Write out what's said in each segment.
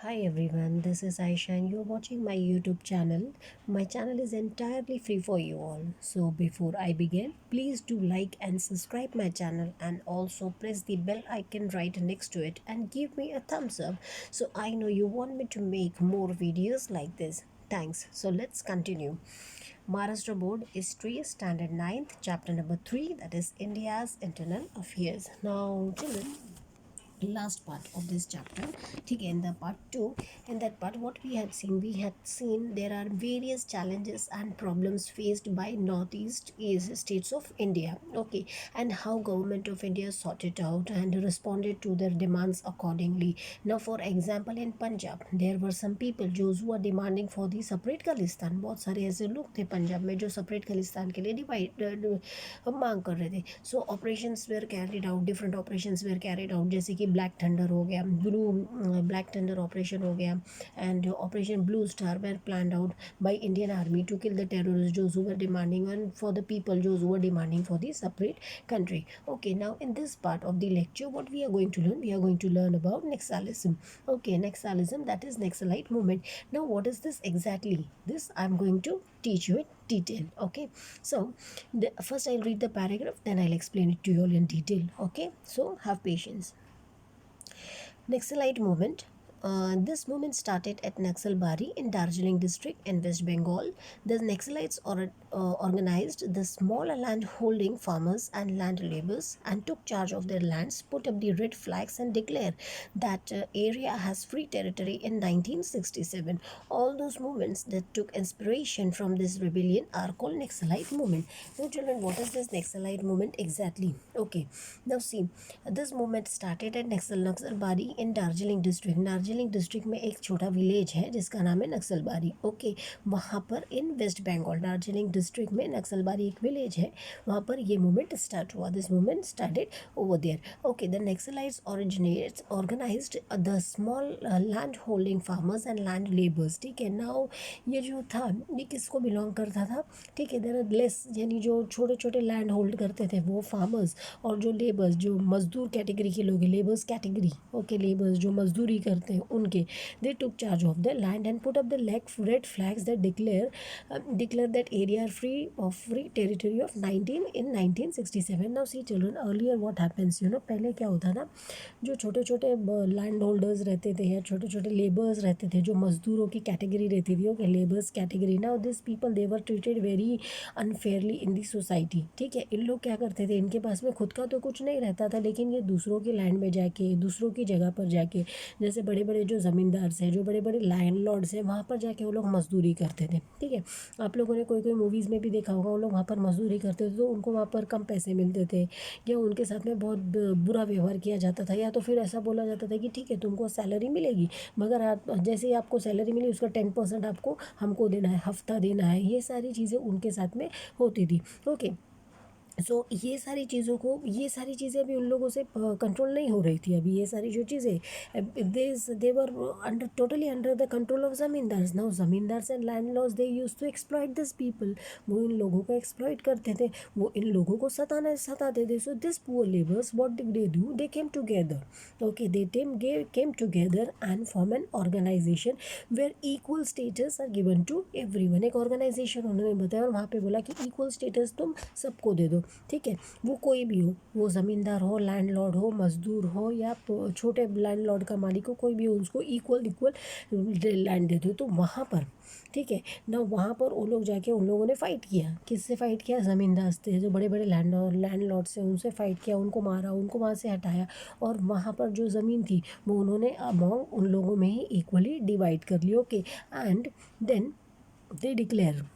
Hi everyone, this is Aisha and you're watching my YouTube channel. My channel is entirely free for you all. So before I begin, please do like and subscribe my channel and also press the bell icon right next to it and give me a thumbs up so I know you want me to make more videos like this. Thanks. So let's continue. Maharashtra Board History Standard 9th Chapter number 3, that is India's Internal Affairs. Now children, last part of this chapter, ठीक है, in the part 2, in that part what we had seen there are various challenges and problems faced by northeast is states of India. Okay, and how government of India sorted out and responded to their demands accordingly. Now for example, in Punjab there were some people those who are demanding for the separate Khalistan. बहुत सारे ऐसे लोग थे पंजाब में जो separate Khalistan के लिए divide मांग कर रहे थे. So operations were carried out, different operations were carried out, जैसे कि ब्लैक थंडर हो गया, ब्लैक थंडर ऑपरेशन हो गया, and operation blue star were planned out by Indian army to kill the terrorist those who were demanding and for the people those who were demanding for the separate country. Okay, now in this part of the lecture what we are going to learn, we are going to learn about Naxalism. Okay, Naxalism, that is Naxalite movement. Now what is this exactly? This I'm going to teach you in detail. Okay, so first I'll read the paragraph, then I'll explain it to you all in detail. Okay, so have patience. Naxalite movement. This movement started at Naxalbari in Darjeeling district in West Bengal. The Naxalites organized the small land holding farmers and land laborers and took charge of their lands, put up the red flags and declared that area has free territory in 1967. All those movements that took inspiration from this rebellion are called Naxalite movement. Now children, what is this Naxalite movement exactly? Okay, now see, this movement started at Naxalbari in Darjeeling district में एक छोटा village है जिसका नाम है Naxalbari. Okay, वहाँ पर in West Bengal Darjeeling district में नक्सलबारी एक विलेज है, वहाँ पर ये मूवमेंट स्टार्ट हुआ. This movement started over there. Okay, the Naxalites organised the small land holding farmers and land labours. ठीक है, नाउ ये जो था ये किसको बिलोंग करता था? ठीक है, देर आर लेस, यानी जो छोटे छोटे लैंड होल्ड करते थे वो फार्मर्स, और जो लेबर्स जो मजदूर कैटेगरी के लोग हैं, लेबर्स कैटेगरी. ओके, लेबर्स जो मजदूरी करते हैं उनके, they took charge of the land and put up the red flags that declare that area free territory of 1967. Now see children, earlier what happens, पहले क्या होता था, जो छोटे छोटे लैंड होल्डर्स रहते थे या छोटे छोटे लेबर्स रहते थे, जो मजदूरों की कैटेगरी रहती थी, okay, labours category. Now this people they were treated very unfairly in the society. ठीक है, इन लोग क्या करते थे, इनके पास में खुद का तो कुछ नहीं रहता था, लेकिन ये दूसरों के लैंड में जाके, दूसरों की जगह पर जाके, जैसे बड़े बड़े जो ज़मींदार्स हैं, जो बड़े बड़े लैंडलॉर्ड्स हैं, वहाँ पर जाके वो लोग मजदूरी करते थे. ठीक है, आप लोगों ने कोई कोई मूवीज़ में भी देखा होगा, वो लोग वहाँ पर मजदूरी करते थे तो उनको वहाँ पर कम पैसे मिलते थे, या उनके साथ में बहुत बुरा व्यवहार किया जाता था, या तो फिर ऐसा बोला जाता था कि ठीक है तुमको सैलरी मिलेगी, मगर आप जैसे ही आपको सैलरी मिली उसका 10% आपको हमको देना है, हफ्ता देना है. ये सारी चीज़ें उनके साथ में होती थी. ओके, सो ये सारी चीज़ें अभी उन लोगों से कंट्रोल नहीं हो रही थी. अभी ये सारी जो चीज़ें they were under totally under the control of zamindars. Now zamindars and landlords they use to exploit this people. वो इन लोगों को एक्सप्लॉइट करते थे, वो इन लोगों को सताते थे. So this poor labours what did they do, they came together. Okay, they came together and form an organisation where equal status are given to everyone. एक ऑर्गेनाइजेशन उन्होंने बताया और वहाँ पे बोला कि इक्वल स्टेटस तुम सबको दे दो. ठीक है, वो कोई भी हो, वो ज़मींदार हो, लैंडलॉर्ड हो, मजदूर हो, या छोटे लैंडलॉर्ड का मालिक हो, कोई भी हो, उसको इक्वल लैंड दे दो. तो वहाँ पर, ठीक है ना, वहाँ पर वो लोग जाके उन लोगों ने फ़ाइट किया. किससे फ़ाइट किया? ज़मींदार थे, जो बड़े बड़े लैंडलॉर्ड से, उनसे फ़ाइट किया, उनको मारा, उनको वहाँ से हटाया, और वहाँ पर जो ज़मीन थी वो उन्होंने अमॉन्ग उन लोगों में ही इक्वली डिवाइड कर ली. Okay, and then they declare,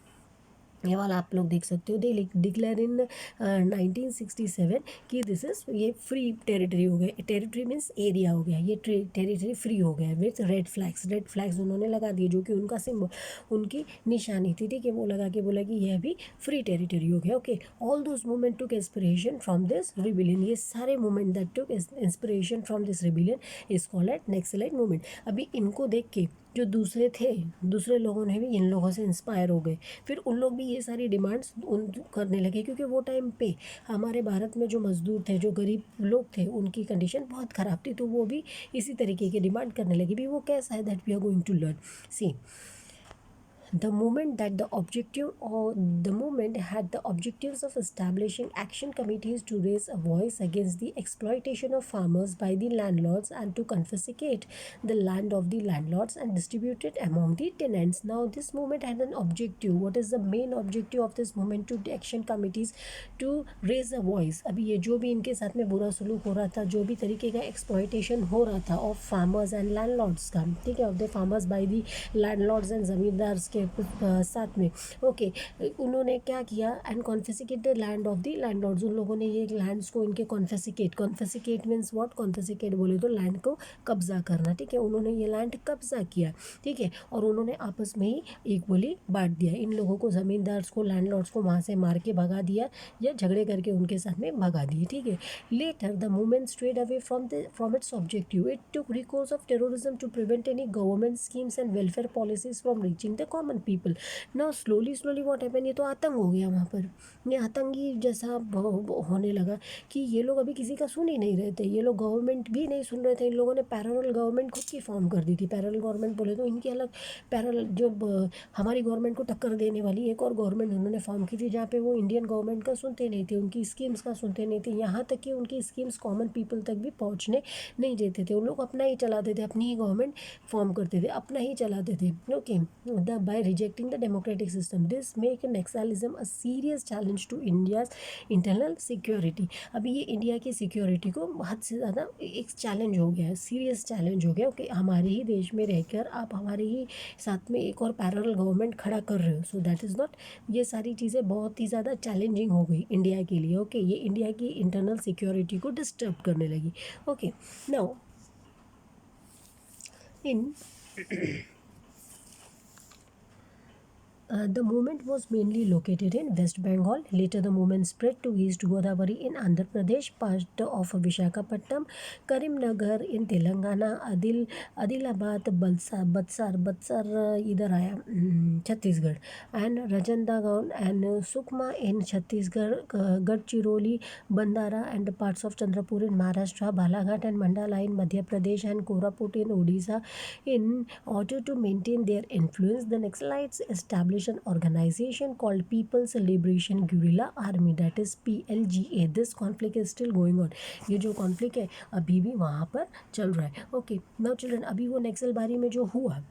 ये वाला आप लोग देख सकते हो, दे डिक्लेयर इन 1967 कि दिस इज़, ये फ्री टेरिटरी हो गया. टेरिटरी मीन्स एरिया हो गया, ये टेरिटरी फ्री हो गया विथ रेड फ्लैग्स उन्होंने लगा दिए, जो कि उनका सिंबल, उनकी निशानी थी. ठीक है, वो लगा के बोला कि ये अभी फ्री टेरिटरी हो गया. Okay, all those movement took inspiration from this rebellion. ये सारे movement that took inspiration from this rebellion is called eight naxalite movement. अभी इनको देख के जो दूसरे थे, दूसरे लोगों ने भी इन लोगों से इंस्पायर हो गए, फिर उन लोग भी ये सारी डिमांड्स उन करने लगे, क्योंकि वो टाइम पे हमारे भारत में जो मज़दूर थे, जो गरीब लोग थे, उनकी कंडीशन बहुत ख़राब थी, तो वो भी इसी तरीके की डिमांड करने लगे। भी वो कैसा है, that we are going to learn. See, the movement that the objective or the movement had the objectives of establishing action committees to raise a voice against the exploitation of farmers by the landlords and to confiscate the land of the landlords and distribute it among the tenants. Now this movement had an objective. What is the main objective of this movement? To the action committees to raise a voice. अभी ये जो भी इनके साथ में बुरा सलूक हो रहा था, जो भी तरीके का एक्सप्लॉयटेशन हो रहा था ऑफ फार्मर्स एंड लैंडलॉर्ड्स का, ठीक है, of the farmers by the landlords and zamindars के साथ में, ओके, उन्होंने क्या किया, and confiscate the land of the landlords, उन लोगों ने ये लैंड्स को इनके कॉन्फिस्केट मीन्स व्हाट, कॉन्फिस्केट बोले तो लैंड को कब्जा करना, ठीक है, उन्होंने ये लैंड कब्जा किया, ठीक है, और उन्होंने आपस में ही इक्वली बांट दिया, इन लोगों को, ज़मींदार्स को, लैंडलॉर्ड्स को वहाँ से मार के भगा दिया या झगड़े करके उनके साथ में भगा दिए, ठीक है। Later the movement strayed away from its objective, it took recourse of terrorism to prevent any government schemes and welfare policies from reaching the common people. Now slowly what happen, ये तो आतंक हो गया वहाँ पर, ये आतंकी जैसा होने लगा कि ये लोग अभी किसी का सुन ही नहीं रहे थे, ये लोग गवर्नमेंट भी नहीं सुन रहे थे, इन लोगों ने पैरेलल गवर्नमेंट खुद की फॉर्म कर दी थी। पैरेलल गवर्नमेंट बोले तो इनकी अलग पैरेलल, जो हमारी गवर्नमेंट को टक्कर देने वाली एक और गवर्नमेंट उन्होंने फॉर्म की थी, जहाँ पे वो इंडियन गवर्नमेंट का सुनते नहीं थे, उनकी स्कीम्स का सुनते नहीं थे, यहाँ तक कि उनकी स्कीम्स कॉमन पीपल तक भी पहुँचने नहीं देते थे, उन लोग अपना ही चलाते थे, अपनी ही गवर्नमेंट फॉर्म करते थे, अपना ही चलाते थे, okay, by rejecting the democratic system. This make Naxalism a serious challenge to India's internal security. अभी ये इंडिया की सिक्योरिटी को हद से ज़्यादा एक चैलेंज हो गया है, सीरियस चैलेंज हो गया कि हमारे ही देश में रहकर आप हमारे ही साथ में एक और पैरेलल गवर्नमेंट खड़ा कर रहे हो, सो दैट इज़ नॉट, ये सारी चीज़ें बहुत ही ज़्यादा चैलेंजिंग हो गई इंडिया के लिए, ओके, ये इंडिया की इंटरनल सिक्योरिटी को डिस्टर्ब करने लगी, okay. Now in the movement was mainly located in West Bengal. Later, the movement spread to East Godavari in Andhra Pradesh, part of Visakhapatnam, Karimnagar in Telangana, Adilabad, Batsar इधर आया Chhattisgarh, and Rajnandgaon and Sukma in Chhattisgarh, Gadchiroli, Bhandara and parts of Chandrapur in Maharashtra, Balaghat and Mandla in Madhya Pradesh, and Koraput in Odisha. In order to maintain their influence, the Naxalites established an organization called People's Liberation Guerrilla Army, that is PLGA. This conflict is still going on. ये जो conflict है अभी भी वहाँ पर चल रहा है, ओके। नाउ चिल्ड्रन, अभी वो नक्सलबारी में जो हुआ,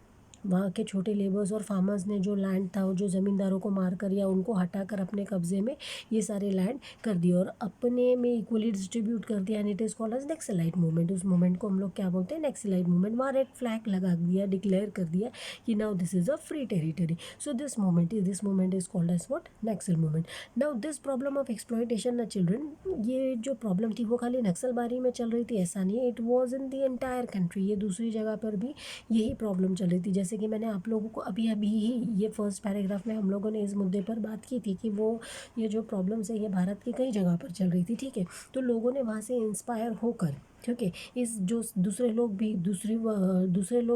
वहाँ के छोटे लेबर्स और फार्मर्स ने जो लैंड था, वो जो ज़मींदारों को मार कर या उनको हटाकर अपने कब्जे में ये सारे लैंड कर दिए और अपने में इक्वली डिस्ट्रीब्यूट कर दिया, and it is called as Naxalite movement. उस मूवमेंट को हम लोग क्या बोलते हैं, नक्सलाइट मूवमेंट। वहाँ रेड फ्लैग लगा दिया, डिक्लेयर कर दिया कि now this is a free territory, so this movement is called as what, Naxal movement. Now this problem of exploitation ना चिल्ड्रन, ये जो प्रॉब्लम थी वो खाली नक्सलबारी में चल रही थी ऐसा नहीं है, it was in the entire country, ये दूसरी जगह पर भी यही प्रॉब्लम चल रही थी। जैसे कि मैंने आप लोगों को अभी अभी ही ये फर्स्ट पैराग्राफ में हम लोगों ने इस मुद्दे पर बात की थी कि वो ये जो प्रॉब्लम्स है ये भारत की कई जगह पर चल रही थी, ठीक है, तो लोगों ने वहाँ से इंस्पायर होकर, ठीक है, इस जो दूसरे लोग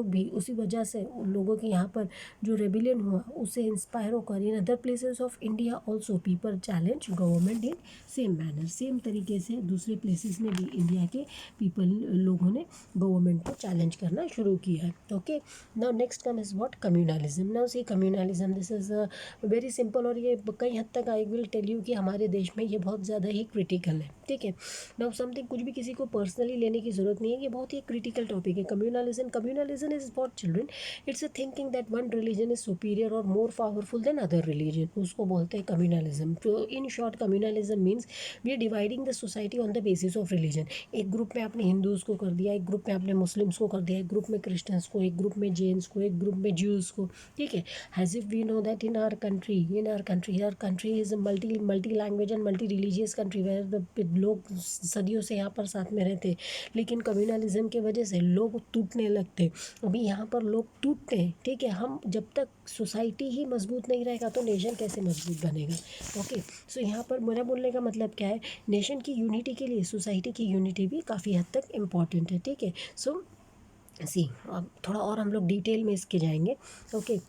भी उसी वजह से उन लोगों के यहाँ पर जो रेबिलियन हुआ उससे इंस्पायर होकर in other places of India also people challenge government in same manner, same तरीके से दूसरे प्लेसेस में भी इंडिया के लोगों ने गवर्नमेंट को चैलेंज करना शुरू किया है, okay. Now next come is what, communalism. Now see communalism, this is very simple, और ये कई हद तक आई विल टेल यू कि हमारे देश में ये बहुत ज़्यादा ही क्रिटिकल है, ठीक है। नाउ समथिंग, कुछ भी किसी को पर्सनली लेने की ज़रूरत नहीं है, ये बहुत ही क्रिटिकल टॉपिक है। Communalism is what children, it's a thinking that one religion is superior और more powerful than other religion, उसको बोलते हैं कम्युनलिज्म। तो in short communalism means we are dividing the society on the basis of religion. एक group में आपने Hindus को कर दिया, एक ग्रुप में आपने मुस्लिम्स को कर दिया, एक ग्रुप में क्रिश्चियंस को, एक ग्रुप में जेन्स को, एक ग्रुप में ज्यूज़ को, ठीक है। As if we know that in our country is multi language and multi religious country, where लोग सदियों से यहाँ पर साथ में रहते, लेकिन कम्युनलिज्म के वजह से लोग टूटने लगते। अभी यहाँ पर लोग टूटते हैं, ठीक है। हम जब तक सोसाइटी ही मजबूत नहीं रहेगा तो नेशन कैसे मजबूत बनेगा, ओके। सो यहाँ पर मेरा बोलने का मतलब क्या है, नेशन की यूनिटी के लिए सोसाइटी की यूनिटी भी काफ़ी हद तक इम्पॉर्टेंट है, ठीक है। सो सी अब थोड़ा और हम लोग डिटेल में इसके जाएंगे. Okay.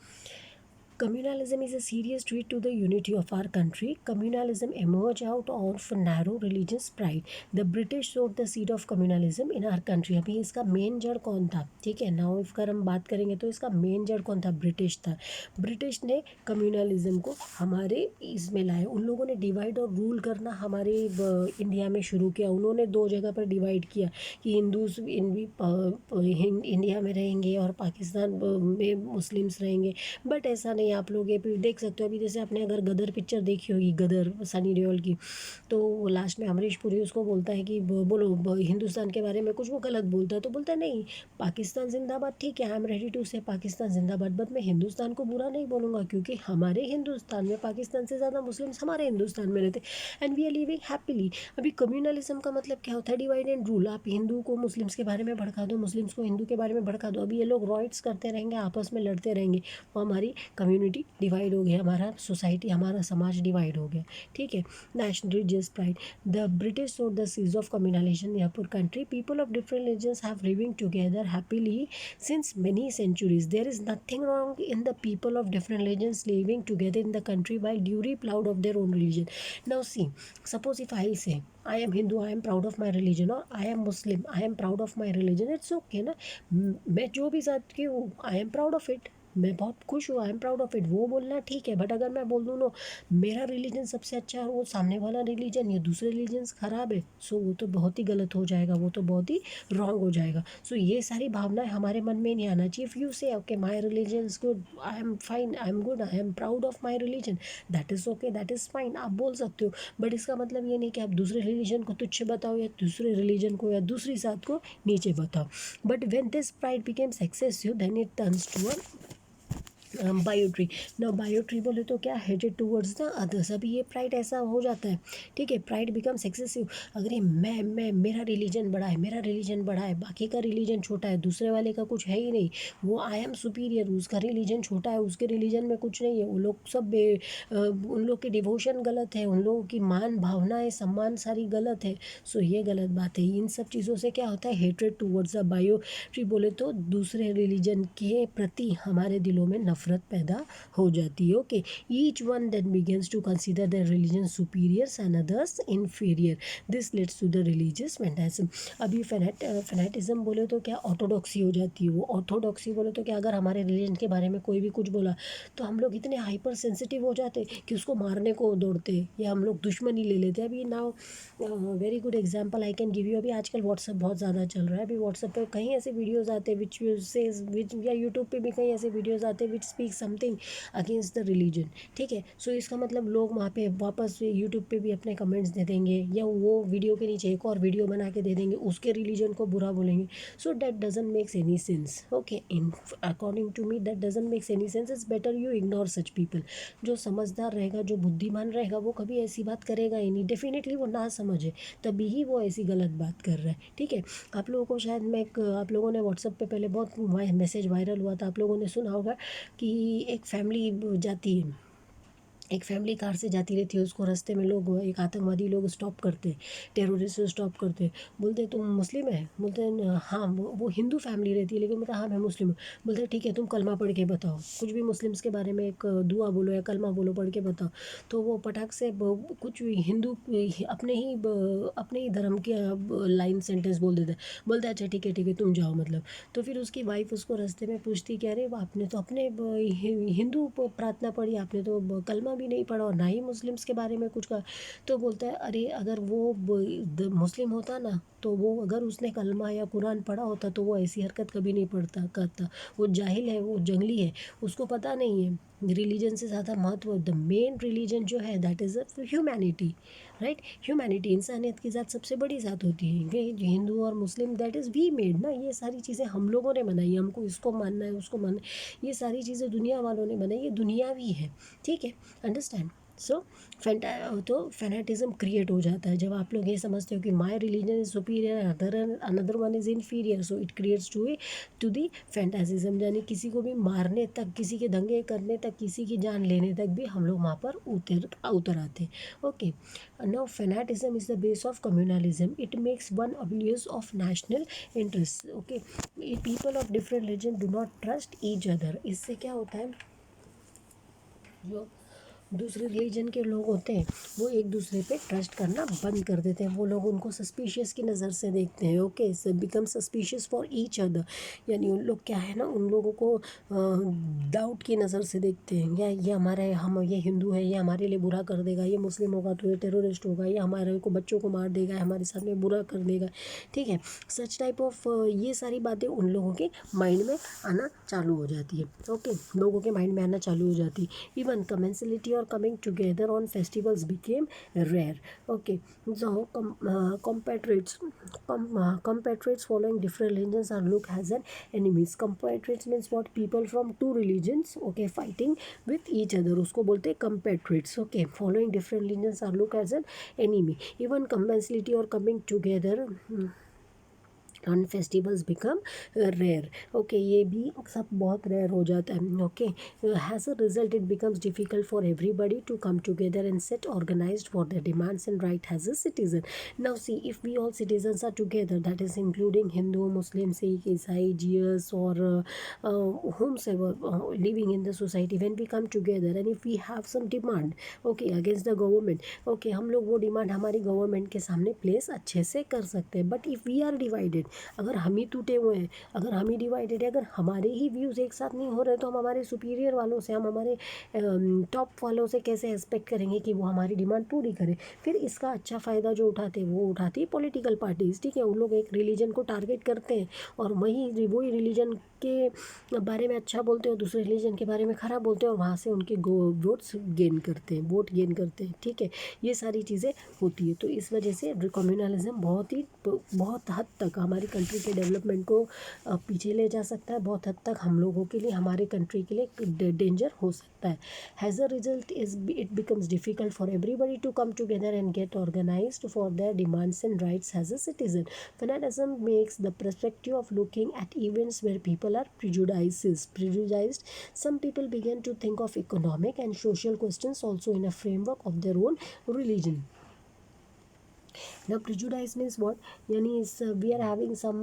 Communalism is a serious threat to the unity of our country. Communalism emerged out of narrow religious pride. The British sowed the seed of communalism in our country. अभी इसका मेन जड़ कौन था? ठीक है, नाउ अगर हम बात करेंगे तो इसका मेन जड़ कौन था? ब्रिटिश था. ब्रिटिश ने कम्युनलिज्म को हमारे इसमें लाया. उन लोगों ने डिवाइड और रूल करना हमारे इंडिया में शुरू किया. उन्होंने दो जगह पर डिवाइड किया कि हिंदूज इंडिया में रहेंगे और पाकिस्तान में मुस्लिम्स रहेंगे. बट ऐसा नहीं. आप लोग ये भी देख सकते हो. अभी जैसे आपने अगर गदर पिक्चर देखी होगी, गदर सनी देओल की, तो लास्ट में अमरीश पुरी उसको बोलता है कि बोलो हिंदुस्तान के बारे में कुछ, वो गलत बोलता है तो बोलता है नहीं, पाकिस्तान जिंदाबाद. ठीक है, आई एम रेडी टू से पाकिस्तान जिंदाबाद, बट मैं हिंदुस्तान को बुरा नहीं बोलूँगा क्योंकि हमारे हिंदुस्तान में पाकिस्तान से ज़्यादा मुस्लिम्स हमारे हिंदुस्तान में रहते and we are living happily. अभी कम्युनलिज्म का मतलब क्या होता है? Divide and rule. आप हिंदू को मुस्लिम्स के बारे में भड़का दो, मुस्लिम्स को हिंदू के बारे में भड़का दो. अभी ये लोग रॉइट्स करते रहेंगे, आपस में लड़ते रहेंगे, वो हमारी कम्युनिटी डिवाइड हो गया, हमारा सोसाइटी, हमारा समाज डिवाइड हो गया. ठीक है. National religious pride. The British sowed the सीज of communalization in your country. People of different religions have living together happily since many centuries. There is nothing wrong in the people of different religions living together in the country while duly proud of their own religion. Now see, suppose if I say I am Hindu, I am proud of my religion, or I am Muslim, I am proud of my religion, it's okay ना. मैं जो भी जात की हूँ, I am proud of it, मैं बहुत खुश हूँ, I am proud of it, वो बोलना ठीक है. बट अगर मैं बोल दूँ नो मेरा रिलीजन सबसे अच्छा है, वो सामने वाला रिलीजन या दूसरे रिलीजन्स ख़राब है, सो वो तो बहुत ही गलत हो जाएगा, वो तो बहुत ही रॉन्ग हो जाएगा. सो ये सारी भावनाएं हमारे मन में नहीं आना चाहिए. इफ़ यू से okay my religion is good, I am fine, I am good, I am proud of my religion, that is okay, that is fine, आप बोल सकते हो. बट इसका मतलब ये नहीं कि आप दूसरे रिलीजन को तुच्छ बताओ या दूसरे रिलीजन को या दूसरी जात को नीचे बताओ. But when this pride becomes excessive then it turns to a bigotry. ना बायोट्री बोले तो क्या, हेडेड टूवर्ड्स द अदर्स. अभी ये प्राइड ऐसा हो जाता है. ठीक है, प्राइड बिकम्स एक्सेसिव. अगर ये मैं मेरा रिलीजन बड़ा है, मेरा रिलीजन बड़ा है, बाकी का रिलीजन छोटा है, दूसरे वाले का कुछ है ही नहीं, वो आई एम सुपीरियर, उसका रिलीजन छोटा है, उसके रिलीजन में कुछ नहीं है, वो लोग सब उन लोग के डिवोशन गलत है, उन लोगों की मान भावनाएं सम्मान सारी गलत है. सो ये गलत बात है. इन सब चीज़ों से क्या होता है? हेट्रेड टूवर्ड्स द बायोट्री बोले तो दूसरे रिलीजन के प्रति हमारे दिलों में नफरत पैदा हो जाती है. Okay. Each one that begins to consider the religion superiors and others inferior. This leads to the religious fanaticism. अभी फैनेटिज्म बोले तो क्या, ऑर्थोडॉक्सी हो जाती है. वो ऑर्थोडॉक्सी बोले तो क्या, अगर हमारे रिलीजन के बारे में कोई भी कुछ बोला तो हम लोग इतने हाइपर सेंसिटिव हो जाते कि उसको मारने को दौड़ते या हम लोग दुश्मनी ले लेते. अभी now very good example I can give you. अभी आजकल व्हाट्सअप बहुत ज़्यादा चल रहा है. अभी व्हाट्सअप पे कहीं ऐसे वीडियोज़ आते हैं विच सेज विच, या यूट्यूब पे भी कहीं ऐसे वीडियोज़ आते हैं which speak something against the religion. ठीक है. सो इसका मतलब लोग वहाँ पे वापस यूट्यूब पे भी अपने कमेंट्स दे देंगे या वो वीडियो के नीचे एक और वीडियो बना के दे देंगे, उसके रिलीजन को बुरा बोलेंगे. So that doesn't makes any sense. Okay. In according to me that doesn't makes any sense. It's better you ignore such people. जो समझदार रहेगा, जो बुद्धिमान रहेगा, वो कभी ऐसी बात करेगा ही नहीं. डेफिनेटली वो ना समझे तभी ही वो ऐसी गलत बात कर रहा है. ठीक है. आप लोगों को शायद आप लोगों ने व्हाट्सएप पे पहले बहुत मैसेज वायरल हुआ था, आप लोगों ने सुना होगा कि एक फैमिली जाती है, एक फैमिली कार से जाती रहती है, उसको रास्ते में लोग, एक आतंकवादी लोग स्टॉप करते, टेररिस्ट स्टॉप करते, बोलते तुम मुस्लिम है? बोलते हैं हाँ. वो हिंदू फैमिली रहती है लेकिन बोलता हाँ मैं मुस्लिम हूँ. बोलते ठीक है तुम कलमा पढ़ के बताओ, कुछ भी मुस्लिम्स के बारे में एक दुआ बोलो या कलमा बोलो, पढ़ के बताओ. तो वो पटाख से कुछ भी हिंदू अपने ही धर्म के लाइन सेंटेंस बोल देता है. बोलता है अच्छा ठीक है तुम जाओ मतलब. तो फिर उसकी वाइफ उसको रास्ते में पूछती कि अरे आपने तो अपने हिंदू प्रार्थना पढ़ी, आपने तो कलमा भी नहीं पढ़ा और ना ही मुस्लिम्स के बारे में कुछ कहा. तो बोलता है अरे अगर वो मुस्लिम होता ना, तो वो अगर उसने कलमा या कुरान पढ़ा होता तो वो ऐसी हरकत कभी नहीं पढ़ता करता. वो जाहिल है, वो जंगली है, उसको पता नहीं है रिलीजन से ज़्यादा महत्व. द मेन रिलीजन जो है that is humanity. Right. Humanity, इंसानियत की ज़ात सबसे बड़ी ज़ात होती है. ये हिंदू और मुस्लिम दैट इज़ वी मेड ना. ये सारी चीज़ें हम लोगों ने बनाई. हमको इसको मानना है, उसको मानना है, ये सारी चीज़ें दुनिया वालों ने बनाई. ये दुनियावी है. ठीक है. अंडरस्टैंड. सो तो फैनेटिज्म क्रिएट हो जाता है जब आप लोग ये समझते हो कि my religion is superior, another one is inferior, so it creates to the fanaticism, यानी किसी को भी मारने तक, किसी के दंगे करने तक, किसी की जान लेने तक भी हम लोग वहाँ पर उतर आते हैं. Okay, now fanaticism is the base of communalism. It makes one oblivious of national interest. Okay, people of different religion do not trust each other. इससे क्या होता है, जो दूसरे रिलीजन के लोग होते हैं वो एक दूसरे पे ट्रस्ट करना बंद कर देते हैं. वो लोग उनको सस्पिशियस की नज़र से देखते हैं. Okay, so become suspicious for each other, यानी उन लोग क्या है ना, उन लोगों को डाउट की नज़र से देखते हैं. या ये हमारे, हम ये हिंदू है, ये हमारे लिए बुरा कर देगा, ये मुस्लिम होगा तो ये टेररिस्ट होगा, ये हमारे को बच्चों को मार देगा, हमारे साथ में बुरा कर देगा. ठीक है, सच टाइप ऑफ ये सारी बातें उन लोगों के माइंड में आना चालू हो जाती है. ओके, लोगों के माइंड में आना चालू हो जाती है. Even commensality or coming together on festivals became rare. Okay, so compatriots following different religions are looked as an enemies. Compatriots means what? People from two religions, okay, fighting with each other. उसको बोलते हैं compatriots. Okay, following different religions are looked as an enemy. Even commensality or coming together on festivals become rare. Okay, ये भी सब बहुत rare हो जाता है. Okay, has a result it becomes difficult for everybody to come together and set organised for their demands and right as a citizen. Now see, if we all citizens are together, that is including Hindu, Muslim, Sikh, Isai, Jews, or whomsoever living in the society, when we come together and if we have some demand, okay, against the government, okay, हम लोग वो demand हमारी government के सामने place अच्छे से कर सकते हैं. But if we are divided, अगर हम ही टूटे हुए हैं, अगर हम ही डिवाइडेड है, अगर हमारे ही व्यूज़ एक साथ नहीं हो रहे, तो हम हमारे सुपीरियर वालों से, हम हमारे टॉप वालों से कैसे एक्सपेक्ट करेंगे कि वो हमारी डिमांड पूरी करें. फिर इसका अच्छा फ़ायदा जो उठाते हैं वो उठाती है पॉलिटिकल पार्टीज़. ठीक है, उन लोग एक रिलीजन को टारगेट करते हैं और वही रिलीजन के बारे में अच्छा बोलते हैं और दूसरे रिलीजन के बारे में ख़राब बोलते हैं और वहाँ से उनके वोट गेन करते हैं. ठीक है, ये सारी चीज़ें होती है. तो इस वजह से कम्युनलिज्म बहुत हद तक हमारी कंट्री के डेवलपमेंट को पीछे ले जा सकता है. बहुत हद तक हम लोगों के लिए, हमारे कंट्री के लिए डेंजर हो सकता है. Has a result it becomes difficult for everybody to come together and get organised for their demands and rights as a citizen. Fanaticism makes the perspective of looking at events where people are prejudiced. Some people begin to think of economic and social questions also in a framework of their own religion. Now prejudice means what? Yani we are having some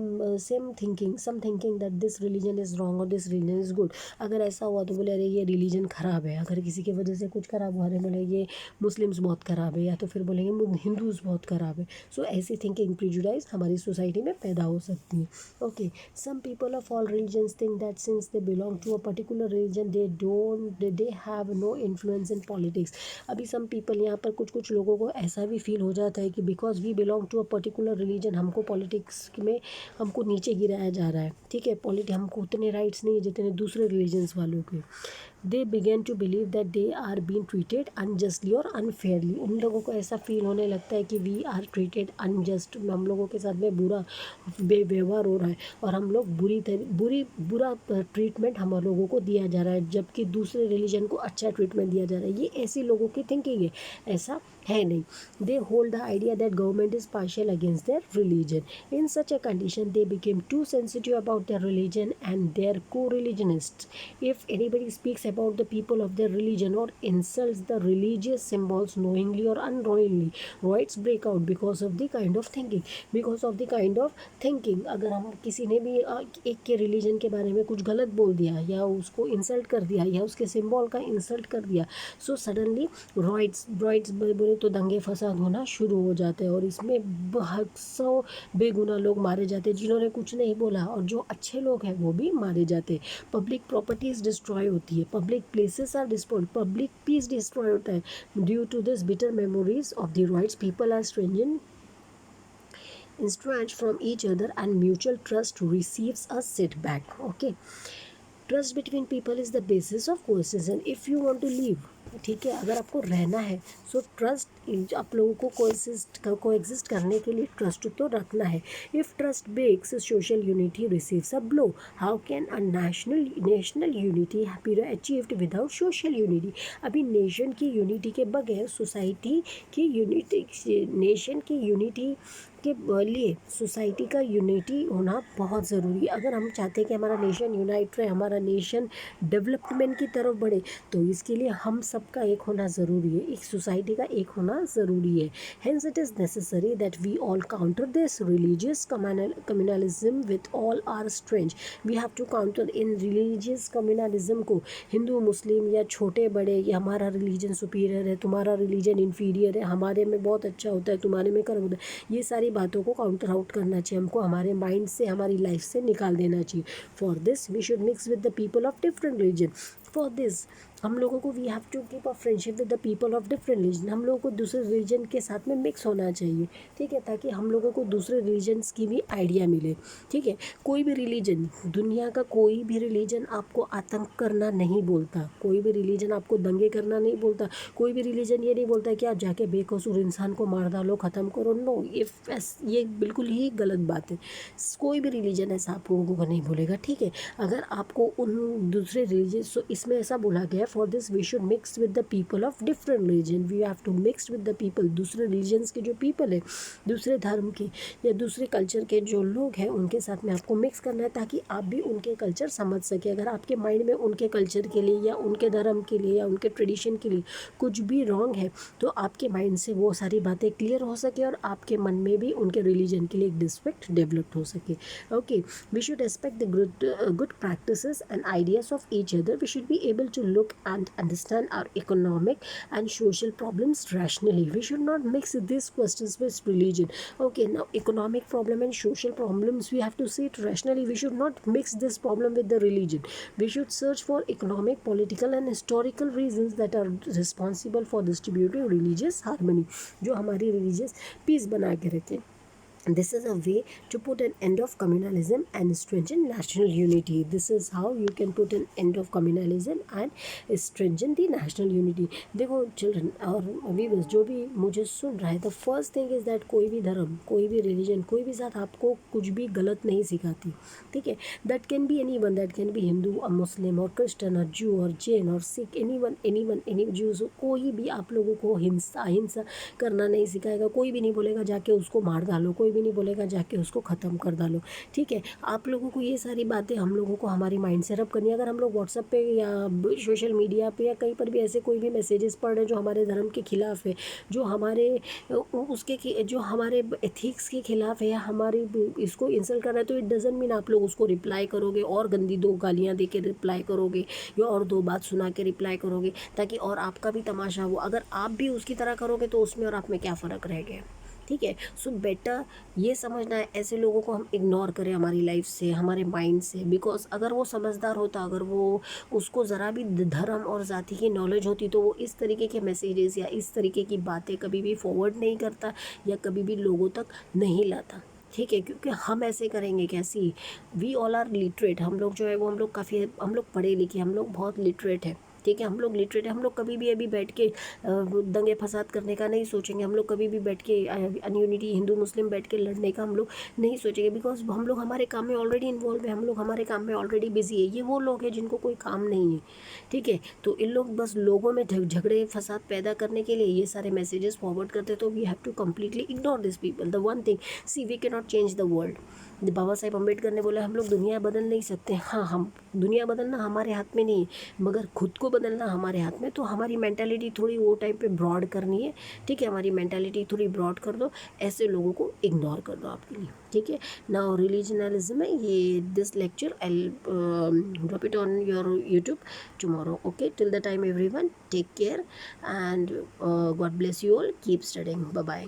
thinking that this religion is wrong or this religion is good. अगर ऐसा हुआ तो बोले अरे ये religion ख़राब है. अगर किसी की वजह से कुछ ख़राब हुआ, अरे बोले ये मुस्लिम्स बहुत ख़राब है, या तो फिर बोलेंगे हिंदूज़ बहुत ख़राब है. सो ऐसी थिंकिंग प्रिजुडाइज हमारी सोसाइटी में पैदा हो सकती है. Okay, some people of all religions think that since they belong to a particular religion they have no influence in politics. अभी सम पीपल, यहाँ पर कुछ लोगों को ऐसा भी फील हो जाता है कि because we belong to a particular religion, हमको पॉलिटिक्स में हमको नीचे गिराया जा रहा है. ठीक है, हमको उतने राइट्स नहीं है जितने दूसरे रिलीजन्स वालों के. They began to believe that they are been treated unjustly और अनफेयरली. उन लोगों को ऐसा फील होने लगता है कि वी आर ट्रीटेड अनजस्ट, हम लोगों के साथ में बेव्यवहार हो रहा है और हम लोग बुरा ट्रीटमेंट हम लोगों को दिया जा रहा है, जबकि दूसरे रिलीजन को अच्छा ट्रीटमेंट दिया जा रहा है. ये ऐसी लोगों की थिंकिंग है, ऐसा है नहीं. They hold the idea that government is partial against their religion. In such a condition, they became too sensitive about their religion and their co-religionists. If anybody speaks about the people of their religion or insults the religious symbols knowingly or unknowingly, riots break out because of the kind of thinking. अगर हम किसी ने भी एक के religion के बारे में कुछ गलत बोल दिया या उसको इंसल्ट कर दिया या उसके सिंबल का इंसल्ट कर दिया, सो सडनली रॉइट्स बोले तो दंगे फसाद होना शुरू हो जाते हैं और इसमें 100 बेगुनाह लोग मारे जाते हैं जिन्होंने कुछ नहीं बोला, और जो अच्छे लोग हैं वो भी मारे जाते हैं. पब्लिक प्रॉपर्टीज डिस्ट्रॉय होती है, public places are destroyed, public peace destroy होता है. Due to this bitter memories of the riots, people are estranged from each other and mutual trust receives a setback. Okay, trust between people is the basis of coexistence. If you want to live ठीक है, अगर आपको रहना है so trust आप लोगों को coexist करने के लिए ट्रस्ट तो रखना है. If trust breaks social unity receives a blow. How can a national unity be achieved without social unity. अभी नेशन की यूनिटी के बगैर सोसाइटी की यूनिटी, नेशन की यूनिटी के लिए सोसाइटी का यूनिटी होना बहुत ज़रूरी है. अगर हम चाहते हैं कि हमारा नेशन यूनाइट रहे, हमारा नेशन डेवलपमेंट की तरफ बढ़े, तो इसके लिए हम सबका एक होना ज़रूरी है, एक सोसाइटी का एक होना ज़रूरी है. Hence it is necessary that we all counter this religious communalism with all our strength. We have to counter in religious communalism को. हिंदू मुस्लिम या छोटे बड़े, या हमारा रिलीजन सुपीरियर है, तुम्हारा रिलीजन इन्फीरियर है, हमारे में बहुत अच्छा होता है, तुम्हारे में खराब होता है, ये सारी बातों को काउंटर आउट करना चाहिए. हमको हमारे माइंड से, हमारी लाइफ से निकाल देना चाहिए. For this we should mix with the people of different religion. For this हम लोगों को we have to keep a friendship with the people of different religion. हम लोगों को दूसरे रिलीजन के साथ में मिक्स होना चाहिए. ठीक है, ताकि हम लोगों को दूसरे रिलीजन्स की भी आइडिया मिले. ठीक है, कोई भी रिलीजन, दुनिया का कोई भी रिलीजन आपको आतंक करना नहीं बोलता, कोई भी रिलीजन आपको दंगे करना नहीं बोलता, कोई भी रिलीजन ये नहीं बोलता कि आप जाके बेकसूर इंसान को मार डालो, ख़त्म करो. नो, ये बिल्कुल ही गलत बात है. कोई भी रिलीजन ऐसा आप लोगों को नहीं बोलेगा. ठीक है, अगर आपको उन दूसरे रिलीजन, सो इसमें ऐसा बोला गया, for this we should mix with the people of different religion. We have to mix with the people, दूसरे रिलीजन्स के जो पीपल है, दूसरे धर्म के या दूसरे कल्चर के जो लोग हैं, उनके साथ में आपको मिक्स करना है, ताकि आप भी उनके कल्चर समझ सके. अगर आपके माइंड में उनके कल्चर के लिए या उनके धर्म के लिए या उनके ट्रेडिशन के लिए कुछ भी रॉन्ग है, तो आपके माइंड से वो सारी बातें क्लियर हो सके और आपके मन में भी उनके रिलीजन के लिए एक रिस्पेक्ट डेवलप हो सके. Okay, we should respect the good practices and ideas of each other. We should be able to look and understand our economic and social problems rationally. We should not mix these questions with religion. Okay, now economic problem and social problems, we have to see it rationally. We should not mix this problem with the religion. We should search for economic, political and historical reasons that are responsible for distributing religious harmony, जो हमारी religious peace बना के रखे. This is a way to put an end of communalism and strengthen national unity. This is how you can put an end of communalism and strengthen the national unity. देखो children और viewers जो भी मुझे सुन रहा है, the first thing is that कोई भी धर्म, कोई भी रिलीजन, कोई भी जात आपको कुछ भी गलत नहीं सिखाती. ठीक है, that can be any one, that can be Hindu और मुस्लिम और क्रिश्चन और जू और जैन और सिख, एनी ज्यूज, कोई भी आप लोगों को अहिंसा करना नहीं सिखाएगा. कोई भी नहीं बोलेगा जाके उसको मार डालो, कोई भी नहीं बोलेगा जाके उसको ख़त्म कर डालो. ठीक है, आप लोगों को ये सारी बातें हम लोगों को हमारी माइंड से रब करनी है. अगर हम लोग व्हाट्सएप पे या सोशल मीडिया पे या कहीं पर भी ऐसे कोई भी मैसेजेस पढ़ रहे हैं जो हमारे धर्म के खिलाफ है, जो हमारे जो हमारे एथिक्स के खिलाफ है, या हमारी इसको इंसल्ट कर रहा है, तो इट डजंट मीन आप लोग उसको रिप्लाई करोगे और गंदी दो गालियाँ दे के रिप्लाई करोगे या और दो बात सुना के रिप्लाई करोगे, ताकि और आपका भी तमाशा हो. अगर आप भी उसकी तरह करोगे तो उसमें और आप में क्या फ़र्क रह गया. ठीक है, सो बेटर ये समझना है, ऐसे लोगों को हम इग्नोर करें हमारी लाइफ से, हमारे माइंड से. बिकॉज अगर वो समझदार होता, अगर वो उसको ज़रा भी धर्म और जाति की नॉलेज होती, तो वो इस तरीके के मैसेजेस या इस तरीके की बातें कभी भी फॉरवर्ड नहीं करता या कभी भी लोगों तक नहीं लाता. ठीक है, क्योंकि हम ऐसे करेंगे कैसी, वी ऑल आर लिटरेट. हम लोग जो है वो हम लोग पढ़े लिखे, हम लोग बहुत लिटरेट हैं. ठीक है, हम लोग लिटरेट है. हम लोग कभी भी अभी बैठ के दंगे फसाद करने का नहीं सोचेंगे. हम लोग कभी भी बैठ के अनयूनिटी हिंदू मुस्लिम बैठ के लड़ने का हम लोग नहीं सोचेंगे. बिकॉज हम लोग हमारे काम में ऑलरेडी इन्वॉल्व है, हम लोग हमारे काम में ऑलरेडी बिजी है. ये वो लोग हैं जिनको कोई काम नहीं है. ठीक है, तो इन लोग बस लोगों में झगड़े फसाद पैदा करने के लिए ये सारे मैसेजेस फॉरवर्ड करते. तो we have to completely ignore this people. The one thing, see we can not change the world. Baba Saheb Ambedkar ने बोला हम लोग दुनिया बदल नहीं सकते. हाँ, हम दुनिया बदलना हमारे हाथ में नहीं है, मगर खुद को बदलना हमारे हाथ में. तो हमारी मेंटालिटी थोड़ी वो टाइप पे ब्रॉड करनी है. ठीक है, हमारी मेंटालिटी थोड़ी ब्रॉड कर दो, ऐसे लोगों को इग्नोर कर दो आपके लिए. ठीक है, नाउ रिलीजनलिज्म है ये. This lecture I drop it on your YouTube tomorrow. Okay, till the time everyone, take care and God bless you all. Keep studying. Bye bye.